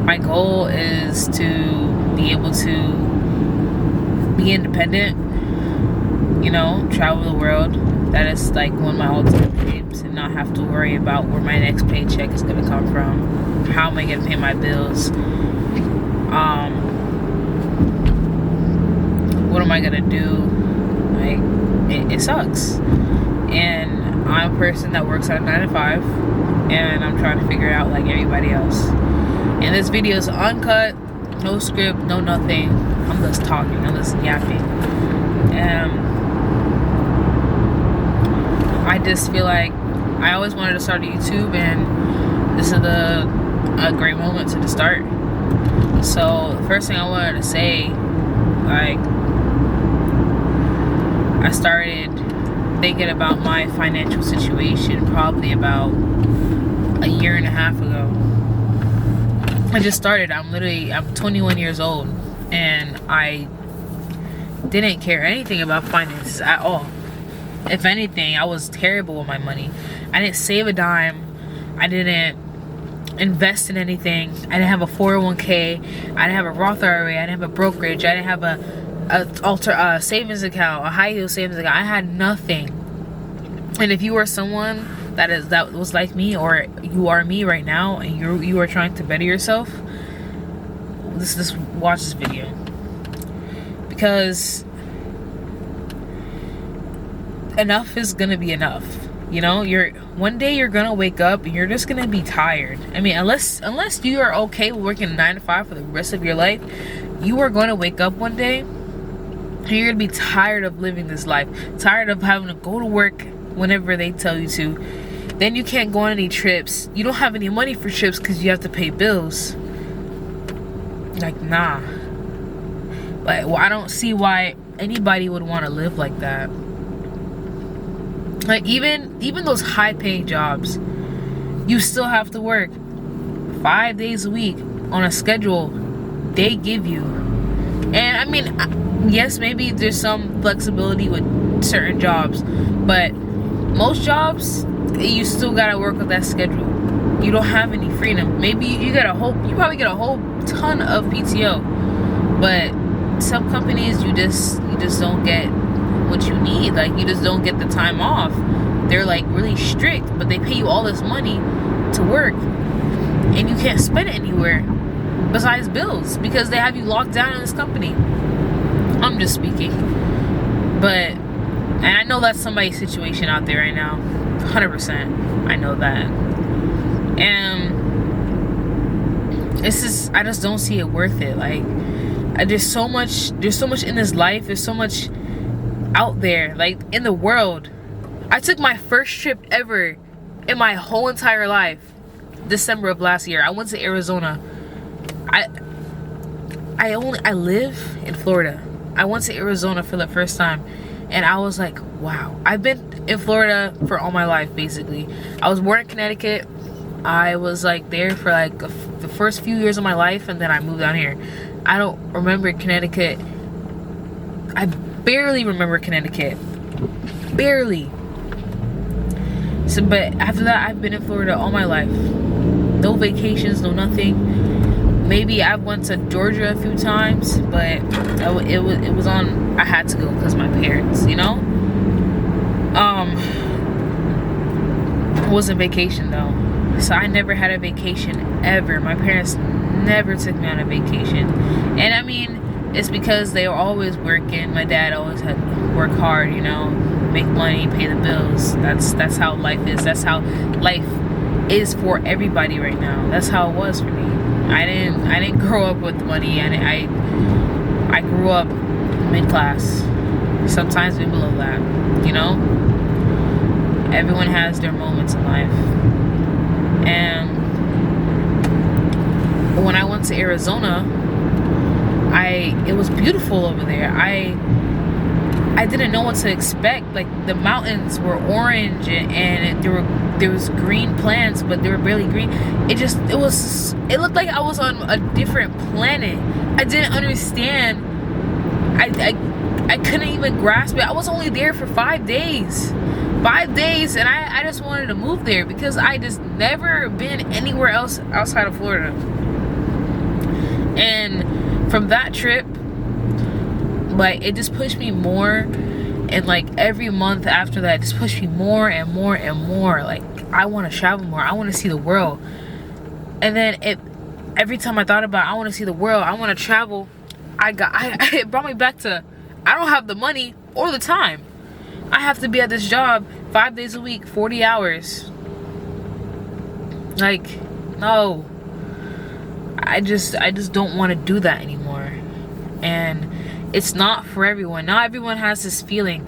my goal is to be able to be independent, you know, travel the world. That is like one of my ultimate dreams, and not have to worry about where my next paycheck is going to come from. How am I going to pay my bills? What am I going to do? Like, it sucks. And I'm a person that works at a 9 to 5, and I'm trying to figure it out like everybody else. And this video is uncut, no script, no nothing. I'm just talking, I'm just yapping. I just feel like I always wanted to start a YouTube, and this is a great moment to start. So the first thing I wanted to say, like, I started thinking about my financial situation probably about a year and a half ago. I just started. I'm 21 years old, and I didn't care anything about finances at all. If anything, I was terrible with my money. I didn't save a dime. I didn't invest in anything. I didn't have a 401k. I didn't have a Roth IRA. I didn't have a brokerage. I didn't have a savings account, a high yield savings account. I had nothing. And if you are someone that was like me, or you are me right now, and you are trying to better yourself, just watch this video, because enough is gonna be enough. You know, one day you're gonna wake up and you're just gonna be tired. I mean, unless you are okay with working a 9 to 5 for the rest of your life, you are going to wake up one day and you're gonna be tired of living this life, tired of having to go to work whenever they tell you to. Then you can't go on any trips. You don't have any money for trips because you have to pay bills. Like, nah. Like, well, I don't see why anybody would want to live like that. Like, even those high-paying jobs, you still have to work 5 days a week on a schedule they give you. And I mean, yes, maybe there's some flexibility with certain jobs, but most jobs, you still gotta work with that schedule. You don't have any freedom. Maybe you probably get a whole ton of PTO, but some companies you just don't get what you need. Like, you just don't get the time off. They're like really strict, but they pay you all this money to work, and you can't spend it anywhere besides bills because they have you locked down in this company. I'm just speaking, and I know that's somebody's situation out there right now, 100%. I know that, and I just don't see it worth it. Like, there's so much in this life. There's so much out there, like, in the world. I took my first trip ever in my whole entire life December of last year. I went to Arizona. I live in Florida. I went to Arizona for the first time, and I was like, wow. I've been in Florida for all my life, basically. I was born in Connecticut. I was like there for like the first few years of my life, and then I moved down here. I don't remember Connecticut. I barely remember Connecticut. Barely. So, but after that, I've been in Florida all my life. No vacations, no nothing. Maybe I went to Georgia a few times, but it was on. I had to go because my parents, you know. It wasn't vacation though, so I never had a vacation ever. My parents never took me on a vacation, and I mean, it's because they were always working. My dad always had to work hard, you know, make money, pay the bills. That's how life is. That's how life is for everybody right now. That's how it was for me. I didn't grow up with money, and I grew up mid class. Sometimes below that, you know. Everyone has their moments in life, and when I went to Arizona, it was beautiful over there. I didn't know what to expect. Like, the mountains were orange, and there was green plants, but they were barely green. It looked like I was on a different planet. I didn't understand. I couldn't even grasp it. I was only there for 5 days. 5 days, and I just wanted to move there because I just never been anywhere else outside of Florida. And from that trip, like, it just pushed me more, and like every month after that, it just pushed me more and more and more. Like, I want to travel more, I want to see the world. And then every time I thought about, I want to see the world, I want to travel, it brought me back to, I don't have the money or the time. I have to be at this job 5 days a week, 40 hours. Like, no. I just don't want to do that anymore. And it's not for everyone. Not everyone has this feeling.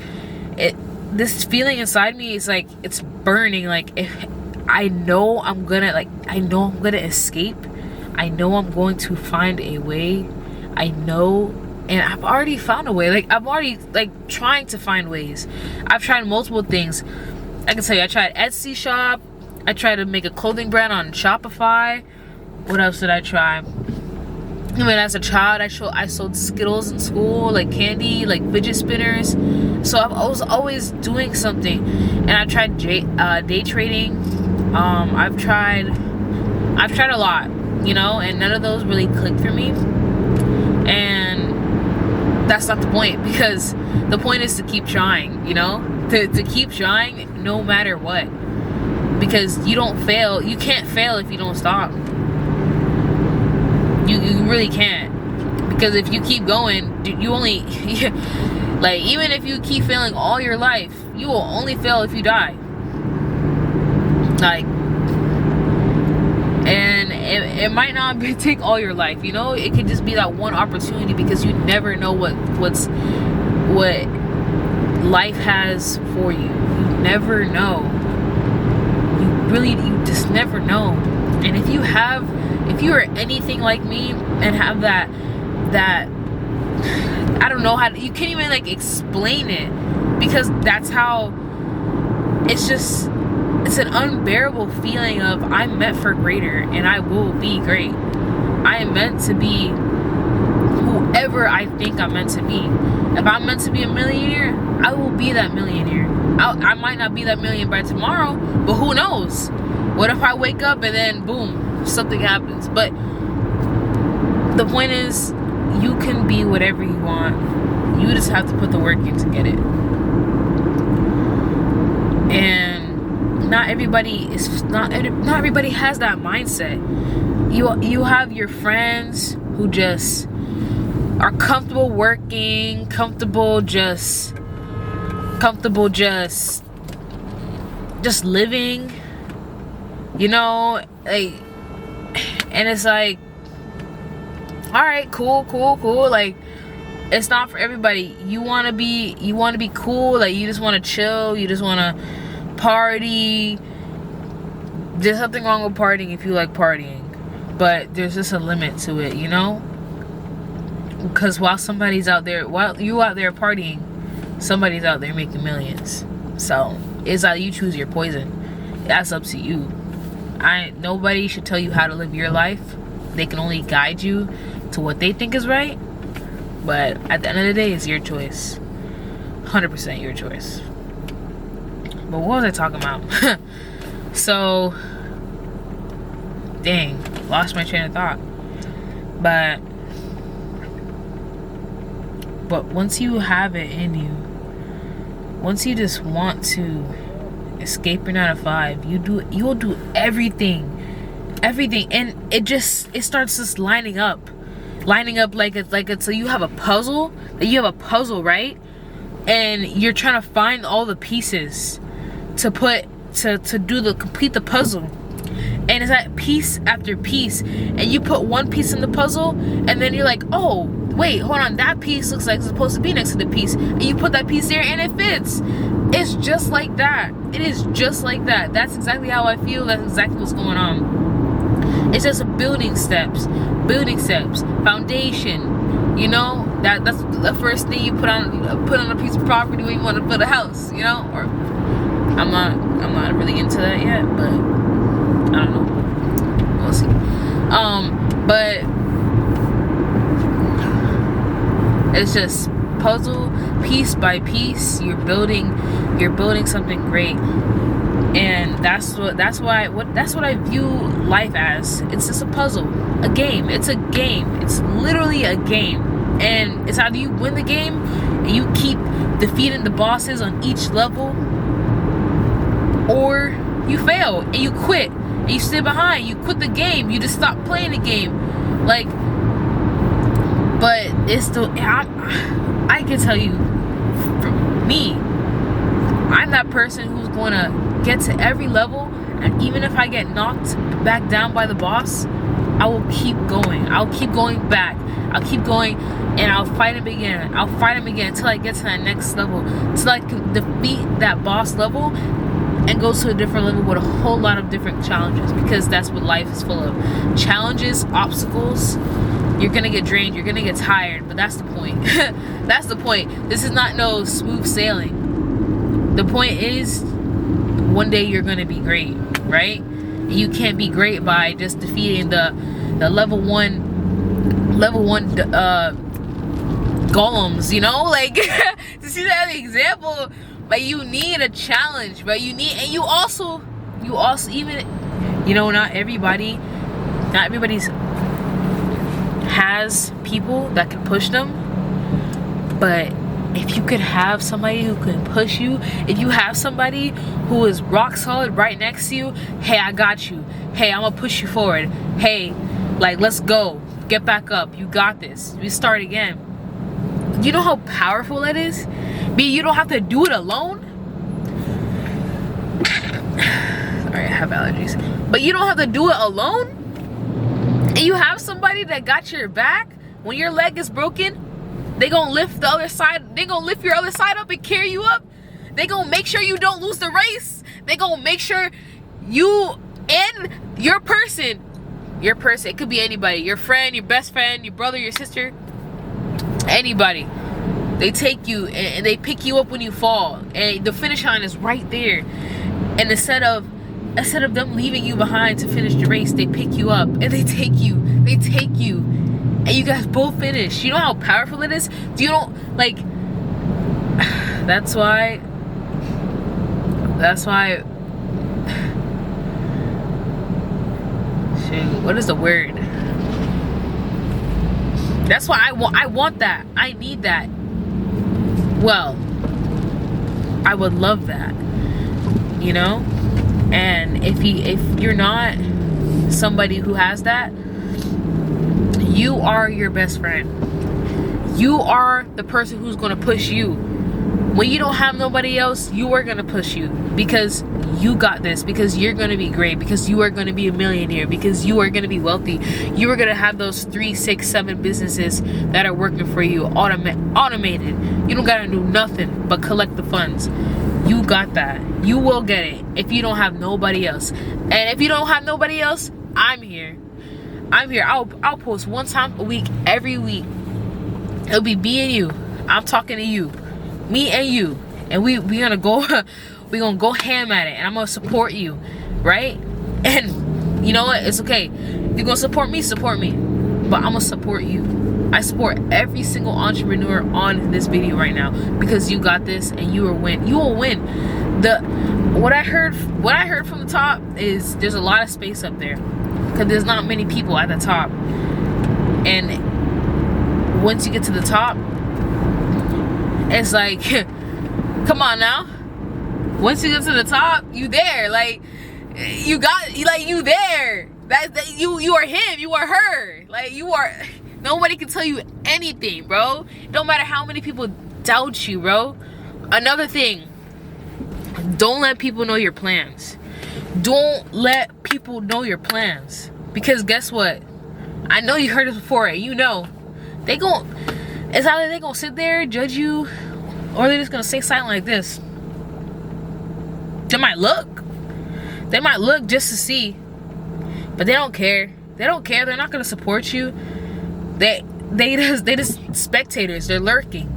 This feeling inside me is like, it's burning. Like, if I know I'm gonna escape. I know I'm going to find a way. I know, and I've already found a way. Like, I'm already like trying to find ways. I've tried multiple things. I can tell you, I tried Etsy shop. I tried to make a clothing brand on Shopify. What else did I try? I mean, as a child, I sold Skittles in school, like candy, like fidget spinners. So I was always doing something. And I tried day trading. I've tried a lot, you know, and none of those really clicked for me. And that's not the point, because the point is to keep trying, you know, to keep trying no matter what, because you don't fail. You can't fail if you don't stop. You really can't, because if you keep going, you only like, even if you keep failing all your life, you will only fail if you die. Like, and it might not take all your life, you know. It could just be that one opportunity, because you never know what life has for you. You never know. You just never know. And if you are anything like me and have that I don't know how to, you can't even like explain it, because that's how it's an unbearable feeling of, I'm meant for greater, and I will be great. I am meant to be whoever I think I'm meant to be. If I'm meant to be a millionaire, I will be that millionaire. I might not be that million by tomorrow, but who knows? What if I wake up and then boom, something happens? But the point is, you can be whatever you want. You just have to put the work in to get it. And not everybody has that mindset. You have your friends who just are comfortable working, comfortable just living, you know, like, and it's like, all right, cool, like, it's not for everybody. You want to be cool, like, you just want to chill, you just want to party. There's nothing wrong with partying if you like partying, but there's just a limit to it, you know, because while you out there partying, somebody's out there making millions. So it's how you choose your poison. That's up to you. Nobody should tell you how to live your life. They can only guide you to what they think is right, but at the end of the day, it's your choice. 100% your choice. But what was I talking about? So, dang, lost my train of thought. But once you have it in you, once you just want to escape your 9 to 5, you will do everything, and it starts just lining up like it's so you have a puzzle, right? And you're trying to find all the pieces to complete the puzzle. And it's like piece after piece, and you put one piece in the puzzle, and then you're like, oh wait, hold on, that piece looks like it's supposed to be next to the piece, and you put that piece there and it fits. It's just like that. It is just like that. That's exactly how I feel. That's exactly what's going on. It's just building steps, foundation, you know. That's the first thing you put on a piece of property when you want to build a house, you know. Or I'm not really into that yet, but I don't know, we'll see. But it's just puzzle, piece by piece. You're building something great. And that's what I view life as. It's just a puzzle, a game. It's a game. It's literally a game. And it's either you win the game and you keep defeating the bosses on each level, or you fail and you quit and you stay behind. You quit the game. You just stop playing the game. Like, but it's still, I can tell you, for me, I'm that person who's going to get to every level, and even if I get knocked back down by the boss, I will keep going. I'll keep going back. I'll keep going, and I'll fight him again. I'll fight him again until I get to that next level, until I can defeat that boss level and go to a different level with a whole lot of different challenges, because that's what life is full of. Challenges, obstacles. You're gonna get drained, you're gonna get tired, but that's the point. That's the point. This is not no smooth sailing. The point is, one day you're gonna be great, right? And you can't be great by just defeating the level one golems, you know? Like, to see that example, but you need a challenge, but you also even, you know, not everybody's has people that can push them, but if you could have somebody who can push you, if you have somebody who is rock solid right next to you, hey, I got you, hey, I'm gonna push you forward, hey, like, let's go, get back up, you got this, we start again. You know how powerful that is? You don't have to do it alone. Alright, I have allergies, but you don't have to do it alone. And you have somebody that got your back when your leg is broken. They gonna lift the other side. They gonna lift your other side up and carry you up. They gonna make sure you don't lose the race. They gonna make sure you and your person, it could be anybody, your friend, your best friend, your brother, your sister, anybody. They take you and they pick you up when you fall, and the finish line is right there. And instead of them leaving you behind to finish the race, they pick you up and they take you, and you guys both finish. You know how powerful it is? Do you know, like, that's why shoot, what is the word? That's why I want that. I need that. Well, I would love that, you know? And if you're not somebody who has that, you are your best friend. You are the person who's going to push you. When you don't have nobody else, you are going to push you, because you got this, because you're going to be great, because you are going to be a millionaire, because you are going to be wealthy. You are going to have those 3, 6, 7 businesses that are working for you, automated. You don't got to do nothing but collect the funds. You got that. You will get it if you don't have nobody else. And if you don't have nobody else, I'm here. I'll post one time a week, every week. It'll be me and you. I'm talking to you, me and you, and we gonna go ham at it, and I'm gonna support you, right? And you know what? It's okay. You're gonna support me, but I'm gonna support you. I support every single entrepreneur on this video right now, because you got this, and you will win. You will win. What I heard from the top is there's a lot of space up there, because there's not many people at the top. And once you get to the top, it's like, come on now. Once you get to the top, you there. Like, you there. That you are him, you are her. Like, you are. Nobody can tell you anything, bro. No matter how many people doubt you, bro. Another thing, don't let people know your plans. Don't let people know your plans, because guess what? I know you heard this before. You know, it's either they gonna sit there judge you, or they're just gonna stay silent like this. They might look just to see, but they don't care. They're not gonna support you. They just spectators. They're lurking.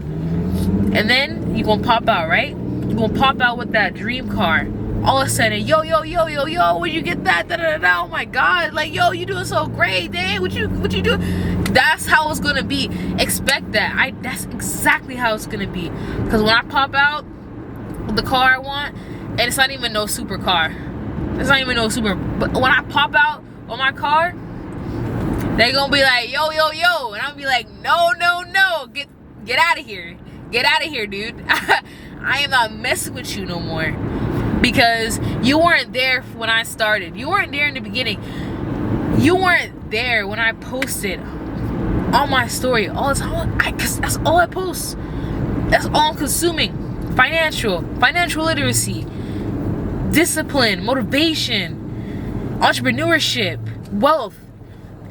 And then you gonna pop out, right? You gonna pop out with that dream car. All of a sudden, yo, where'd you get that? Da, da, da, da. Oh my God, like, yo, you doing so great, dang, what you do? That's how it's gonna be. Expect that. That's exactly how it's gonna be. Because when I pop out with the car I want, and it's not even no super car. It's not even no super. But when I pop out on my car, they gonna be like, yo, yo, yo, and I'll be like, no, no, no, get out of here, get out of here, dude. I am not messing with you no more, because you weren't there when I started. You weren't there in the beginning. You weren't there when I posted on my story all the time. Cause that's all I post. That's all I'm consuming. Financial literacy, discipline, motivation, entrepreneurship, wealth,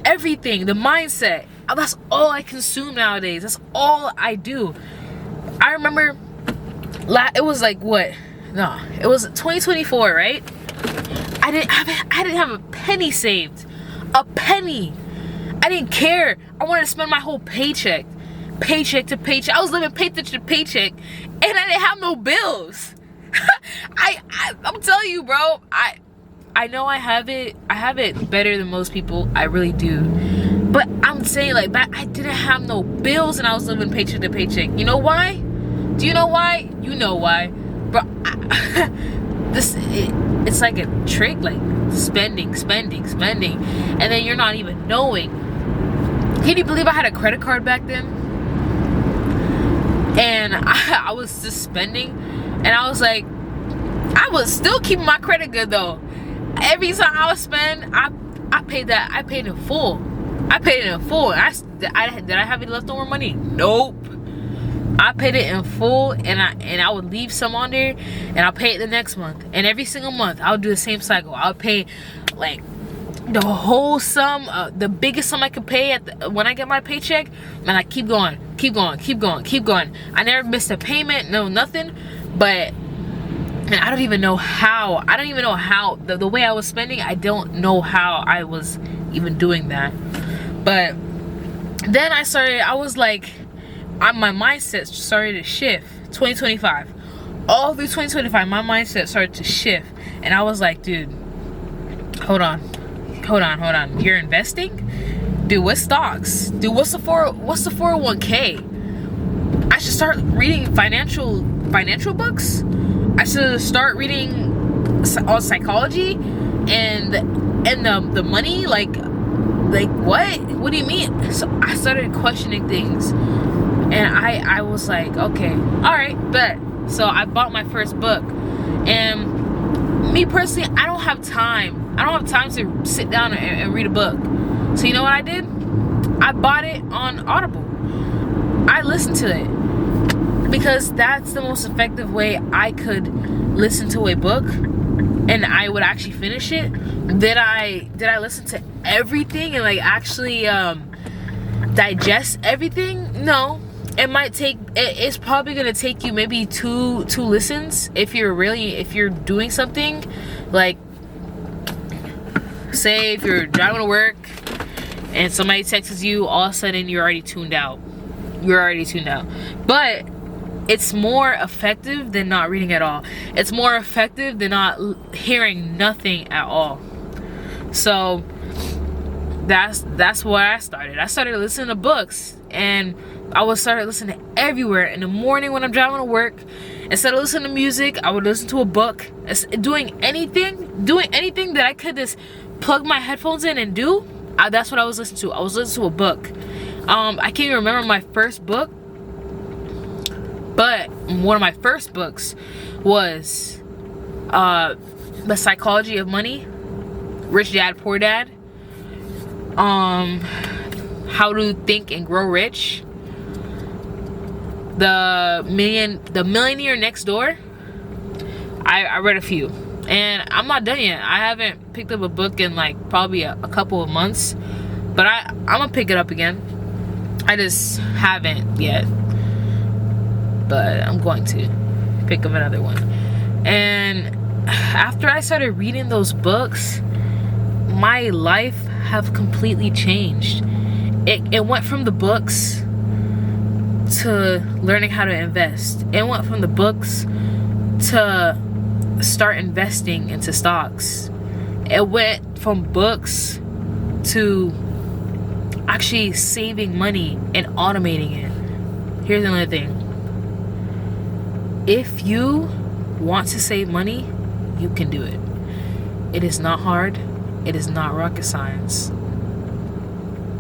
everything, the mindset. That's all I consume nowadays. That's all I do. I remember it was like what? No, it was 2024, right? I didn't have a penny saved. A penny. I didn't care. I wanted to spend my whole paycheck to paycheck. I was living paycheck to paycheck, and I didn't have no bills. I'm telling you, bro. I know I have it better than most people. I really do. But I'm saying, like, I didn't have no bills, and I was living paycheck to paycheck. You know why? Do you know why? You know why, bro. It's like a trick, like spending, and then you're not even knowing. Can you believe I had a credit card back then? And I was just spending, and I was like, I was still keeping my credit good though. Every time I would spend, I paid that. I paid in full. I paid it in full. Did I have any leftover money? Nope. I paid it in full, and I would leave some on there, and I'll pay it the next month. And every single month, I would do the same cycle. I would pay like the whole sum, the biggest sum I could pay when I get my paycheck, and I keep going. I never missed a payment, no nothing. But and I don't even know how. The way I was spending, I don't know how I was even doing that. But then I was like, my mindset started to shift. 2025, all through 2025, my mindset started to shift, and I was like, dude, hold on. You're investing, dude. What stocks, dude? What's the 401k? I should start reading financial books. I should start reading all psychology and the money. Like what do you mean? So I started questioning things. And I was like, okay, all right, bet. So I bought my first book. And me personally, I don't have time. I don't have time to sit down and read a book. So you know what I did? I bought it on Audible. I listened to it, because that's the most effective way I could listen to a book, and I would actually finish it. Did I listen to everything and like actually digest everything? No. It's probably gonna take you maybe two listens if you're doing something. Like, say if you're driving to work and somebody texts you, all of a sudden you're already tuned out. But it's more effective than not reading at all. It's more effective than not hearing nothing at all. So that's where I started. I started listening to books, and I started listening to everywhere. In the morning when I'm driving to work, instead of listening to music, I would listen to a book. Doing anything that I could just plug my headphones in and do. That's what I was listening to. I was listening to a book. I can't even remember my first book, but one of my first books was The Psychology of Money, Rich Dad Poor Dad, How to Think and Grow Rich, The Millionaire Next Door. I read a few, and I'm not done yet. I haven't picked up a book in like probably a couple of months, but I'm gonna pick it up again. I just haven't yet, but I'm going to pick up another one. And after I started reading those books, my life have completely changed. It went from the books to learning how to invest. It went from the books to start investing into stocks. It went from books to actually saving money and automating it. Here's another thing. If you want to save money, you can do it. It is not hard. It is not rocket science.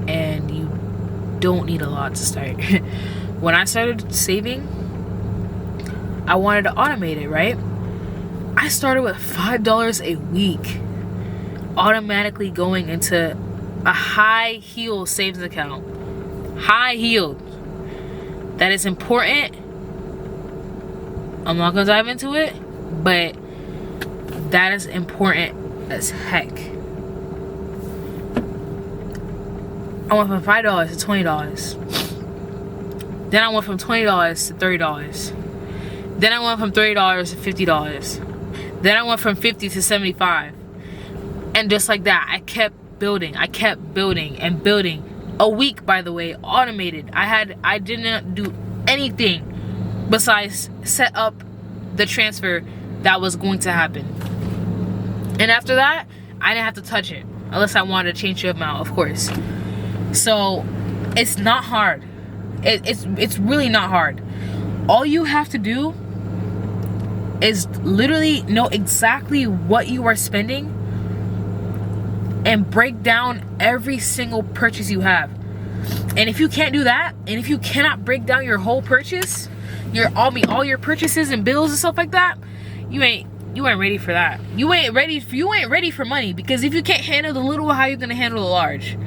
And you don't need a lot to start. When I started saving, I wanted to automate it, right? I started with $5 a week, automatically going into a high yield savings account. High yield. That is important. I'm not gonna dive into it, but that is important as heck. I went from $5 to $20. Then I went from $20 to $30. Then I went from $30 to $50. Then I went from $50 to $75. And just like that, I kept building. I kept building and building. A week, by the way, automated. I didn't do anything besides set up the transfer that was going to happen. And after that, I didn't have to touch it unless I wanted to change the amount, of course. So it's not hard. It's really not hard. All you have to do is literally know exactly what you are spending and break down every single purchase you have. And if you can't do that, and if you cannot break down your whole purchase, all your purchases and bills and stuff like that, you ain't ready for that. You ain't ready for money, because if you can't handle the little, how you gonna handle the large?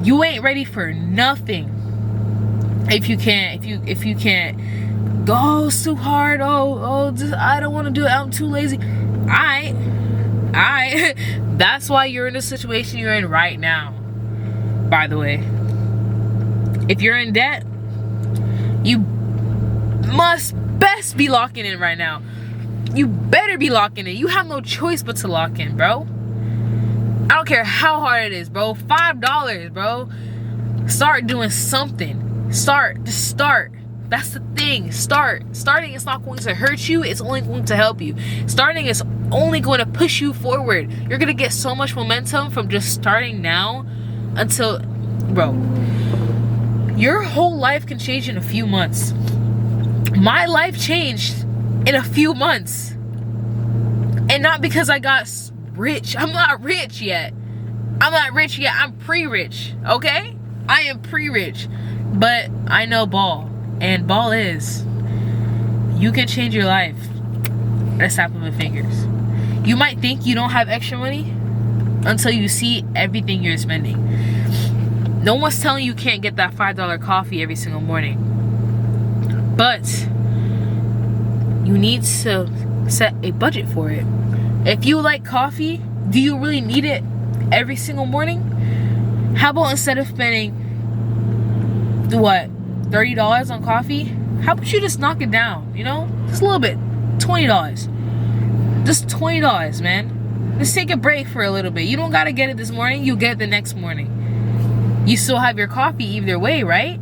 You ain't ready for nothing. If you can't go, it's too hard. I don't want to do it. I'm too lazy. That's why you're in the situation you're in right now. By the way, if you're in debt, you best be locking in right now. You better be locking in. You have no choice but to lock in, bro. I don't care how hard it is, bro. $5, bro. Start doing something. Just start. That's the thing. Starting is not going to hurt you. It's only going to help you. Starting is only going to push you forward. You're going to get so much momentum from just starting now until, bro, your whole life can change in a few months. My life changed in a few months. And not because I got rich. I'm not rich yet. I'm pre-rich, okay? I am pre-rich. But I know ball. And ball is, you can change your life at a snap of my fingers. You might think you don't have extra money until you see everything you're spending. No one's telling you can't get that $5 coffee every single morning. But you need to set a budget for it. If you like coffee, do you really need it every single morning? How about instead of spending, what, $30 on coffee? How about you just knock it down, you know? Just a little bit. $20. Just $20, man. Just take a break for a little bit. You don't gotta get it this morning. You get it the next morning. You still have your coffee either way, right?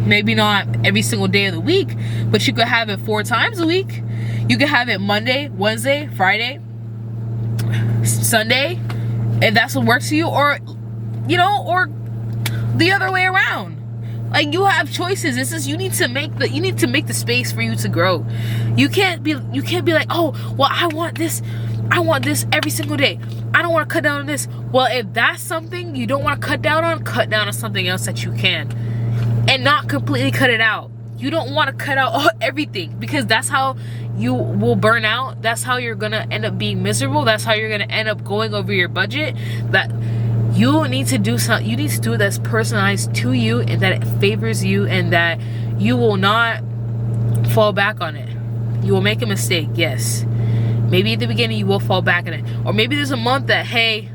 Maybe not every single day of the week, but you could have it 4 times a week. You could have it Monday, Wednesday, Friday, Sunday, if that's what works for you, or, you know, or the other way around. Like, you have choices. It's just you need to make the space for you to grow. You can't be like, oh, well, I want this every single day. I don't want to cut down on this. Well, if that's something you don't want to cut down on something else that you can. And not completely cut it out. You don't want to cut out everything, because that's how you will burn out. That's how you're gonna end up being miserable. That's how you're gonna end up going over your budget. That you need to do something. You need to do it that's personalized to you, and that it favors you, and that you will not fall back on it. You will make a mistake, yes. Maybe at the beginning you will fall back on it, or maybe there's a month that, hey,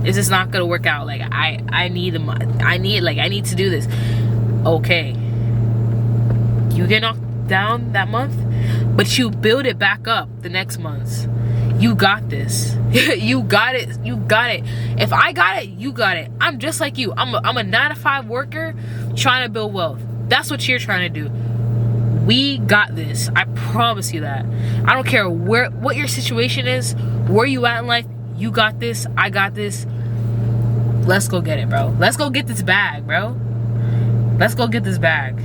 this is not gonna work out. Like I need to do this. Okay, you get knocked down that month, but you build it back up the next month. You got this. You got it. If I got it, you got it. I'm just like you. I'm a 9-to-5 worker trying to build wealth. That's what you're trying to do. We got this. I promise you that. I don't care what your situation is, where you at in life. You got this. I got this. Let's go get it, bro. Let's go get this bag, bro. Let's go get this bag.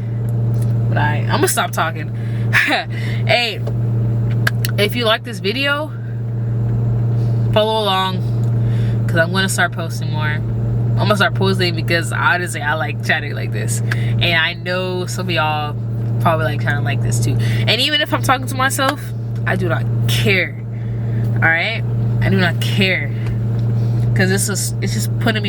But I'm gonna stop talking. Hey, if you like this video, follow along, because I'm gonna start posting more. I'm gonna start posting because honestly I like chatting like this, and I know some of y'all probably like kind of like this too. And even if I'm talking to myself, I do not care. All right, I do not care, because it's just putting me